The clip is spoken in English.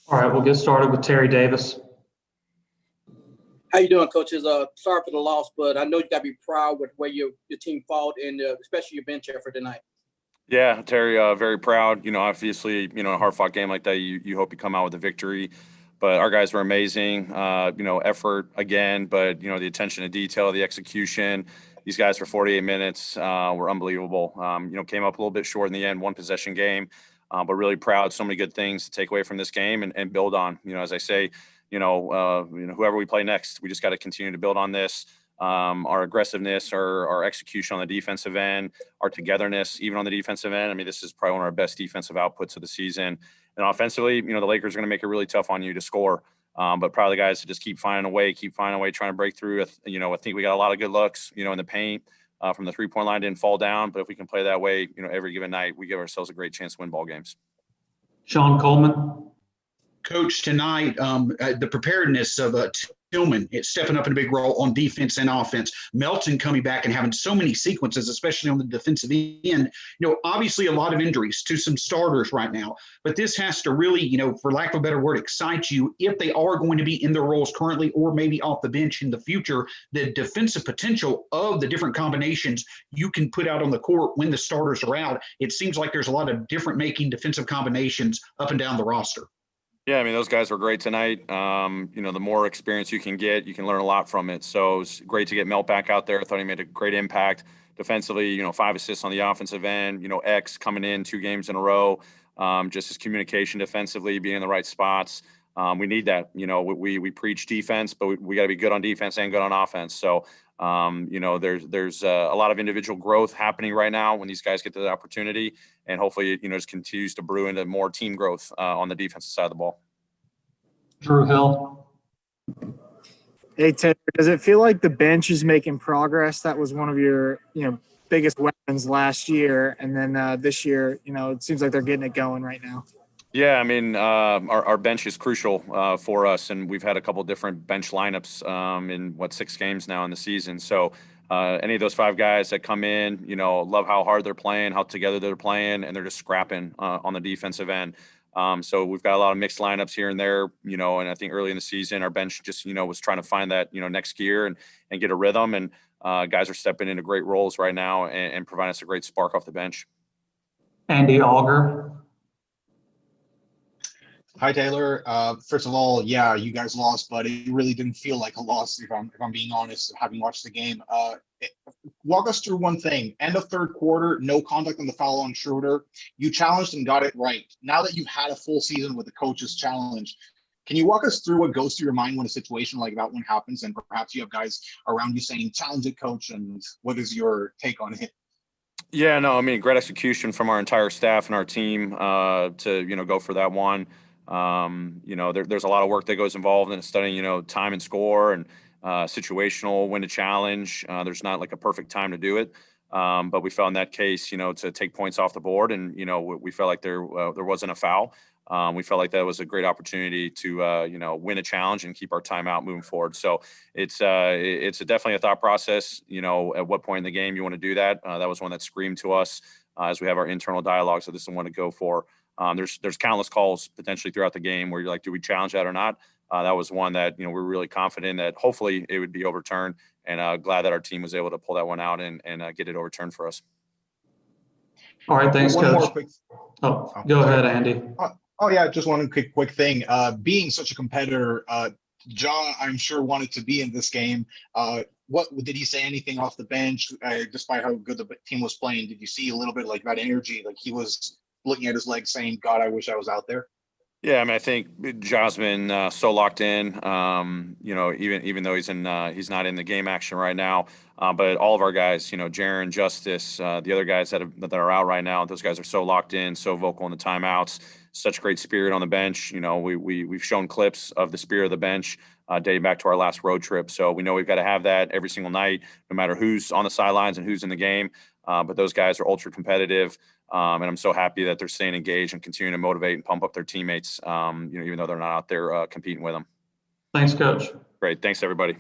All right, we'll get started with Terry Davis. How you doing, coaches? Sorry for the loss, but I know you got to be proud with where your team fought and especially your bench effort tonight. Yeah, Terry, very proud. Obviously, a hard-fought game like that, you hope you come out with a victory. But our guys were amazing. Effort again, but the attention to detail, the execution. These guys for 48 minutes were unbelievable. Came up a little bit short in the end, one possession game, but really proud. So many good things to take away from this game and build on. As I say, whoever we play next, we just got to continue to build on this. Our aggressiveness, our execution on the defensive end, our togetherness, even on the defensive end. I mean, this is probably one of our best defensive outputs of the season. And offensively, the Lakers are going to make it really tough on you to score. But probably the guys to just keep finding a way, trying to break through. I think we got a lot of good looks, in the paint from the three-point line, didn't fall down. But if we can play that way, every given night, we give ourselves a great chance to win ball games. Sean Coleman. Coach, tonight, the preparedness of Tillman, it's stepping up in a big role on defense and offense. Melton coming back and having so many sequences, especially on the defensive end. Obviously a lot of injuries to some starters right now, but this has to really, for lack of a better word, excite you if they are going to be in their roles currently or maybe off the bench in the future. The defensive potential of the different combinations you can put out on the court when the starters are out. It seems like there's a lot of different making defensive combinations up and down the roster. Yeah, I mean, those guys were great tonight. The more experience you can get, you can learn a lot from it. So it's great to get Melt back out there. I thought he made a great impact defensively, 5 assists on the offensive end, X coming in 2 games in a row, just his communication defensively, being in the right spots. We need that. We preach defense, but we got to be good on defense and good on offense. So, there's a lot of individual growth happening right now when these guys get the opportunity, and hopefully, it just continues to brew into more team growth on the defensive side of the ball. Drew Hill. Hey, Ted, does it feel like the bench is making progress? That was one of your, biggest weapons last year. And then this year, it seems like they're getting it going right now. Yeah, I mean, our bench is crucial for us, and we've had a couple different bench lineups in 6 games now in the season. So any of those 5 guys that come in, love how hard they're playing, how together they're playing, and they're just scrapping on the defensive end. So we've got a lot of mixed lineups here and there, and I think early in the season, our bench just, was trying to find that, next gear and get a rhythm. And guys are stepping into great roles right now and providing us a great spark off the bench. Andy Auger. Hi, Taylor. First of all, yeah, you guys lost, but it really didn't feel like a loss, if I'm being honest, having watched the game. Walk us through one thing. End of third quarter, no contact on the foul on Schroeder. You challenged and got it right. Now that you've had a full season with the coach's challenge, can you walk us through what goes through your mind when a situation like that one happens, and perhaps you have guys around you saying, challenge it, coach, and what is your take on it? Yeah, no, I mean, great execution from our entire staff and our team to, go for that one. There's a lot of work that goes involved in studying, time and score and situational, when to challenge. There's not like a perfect time to do it. But we felt in that case, to take points off the board, and, we felt like there wasn't a foul. We felt like that was a great opportunity to, win a challenge and keep our timeout moving forward. So it's definitely a thought process, at what point in the game you want to do that. That was one that screamed to us as we have our internal dialogue. So this is one to go for. There's countless calls potentially throughout the game where you're like, do we challenge that or not? That was one that, we're really confident that hopefully it would be overturned, and glad that our team was able to pull that one out and get it overturned for us. All right, thanks, Coach. More quick. Go ahead, Andy. Yeah, just one quick thing. Being such a competitor, Ja, I'm sure, wanted to be in this game. What did he say anything off the bench, despite how good the team was playing? Did you see a little bit like that energy, like he was looking at his legs saying, God, I wish I was out there? Yeah, I mean, I think Ja's been so locked in, even though he's not in the game action right now. But all of our guys, Jaren, Justice, the other guys that are out right now, those guys are so locked in, so vocal in the timeouts, such great spirit on the bench. We've shown clips of the spirit of the bench dating back to our last road trip. So we know we've got to have that every single night, no matter who's on the sidelines and who's in the game. But those guys are ultra competitive. And I'm so happy that they're staying engaged and continuing to motivate and pump up their teammates, even though they're not out there competing with them. Thanks, Coach. Great. Thanks, everybody.